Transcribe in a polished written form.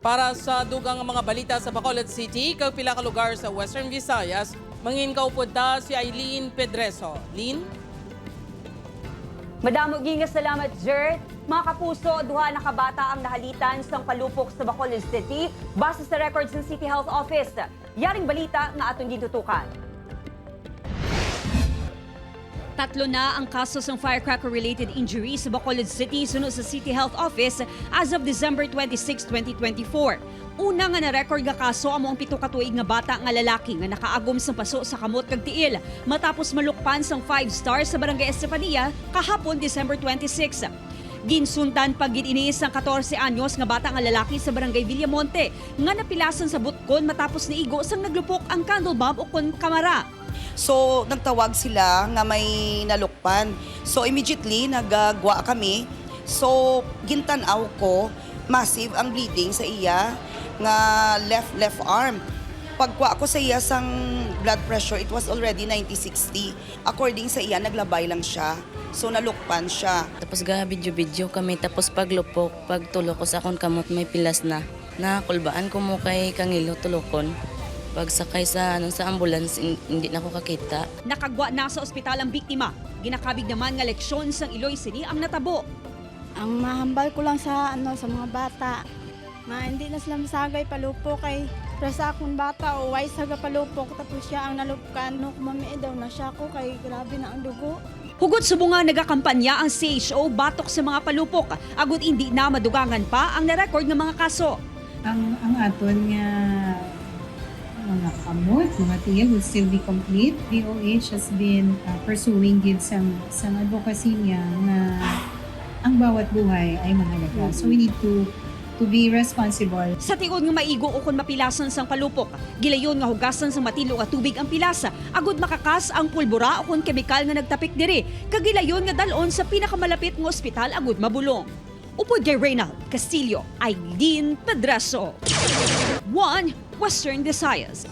Para sa dugang mga balita sa Bacolod City, kag pila ka lugar sa Western Visayas, mangin kaupod ta si Eileen Pedreso. Lin? Madamo ginga salamat, Jert. Mga kapuso, duha na kabata ang nahalitan sa palupok sa Bacolod City base sa records ng City Health Office. Yaring balita nga atong gitutukan. Tatlo na ang kaso ng firecracker-related injuries sa Bacolod City sunod sa City Health Office as of December 26, 2024. Una nga na-record nga kaso amo ang 7 ka tuig nga bata nga lalaki nga nakaagom sa paso sa kamot kag tiil matapos malukpan sang 5 stars sa Barangay Estefania kahapon December 26. Ginsundan pag gininis ang 14 anyos nga bata nga lalaki sa Barangay Villamonte nga napilasan sa butkon matapos niigo sang naglupok ang candle bomb o kon kamara. So, nagtawag sila nga may nalukpan. So, immediately, nagagwa kami. So, gintanaw ko, massive ang bleeding sa iya nga left arm. Pagkuha ko sa iya sang blood pressure, it was already 90-60. According sa iya, naglabay lang siya. So, nalukpan siya. Tapos video kami, tapos paglupok, pagtulo ko sa akong kamot may pilas na. Nakulbaan ko mo kay Kangilo tulokon. Pagsakay sa ambulance, hindi na ako kakita. Nakagwa na sa ospital ang biktima. Ginakabig naman nga leksyon sang Iloy City ang natabo. Ang mahambal ko lang sa sa mga bata, hindi na sila masagay palupok kay para sa akong bata o wise saga palupok tapos siya ang nalupkan no kumami daw na siya ko kay grabe na ang dugo. Hugot subunga nagakampanya ang CHO batok sa mga palupok. Agud hindi na madugangan pa ang na-record ng mga kaso. Ang aton nga mga kamot, mga tiya will still be complete. DOH has been pursuing gid sa advocacy niya na ang bawat buhay ay mahalaga. So we need to be responsible. Sa tiod nga maigo o kon mapilasan sang palupok, gilayon nga hugasan sang matilo nga tubig ang pilasa, agud makakas ang pulbura o kon kemikal nga nagtapik diri, kagilayon nga dalon sa pinakamalapit nga ospital agud mabulong. Upod kay Reynald Castillo, Eileen Pedreso. 1 Western Visayas.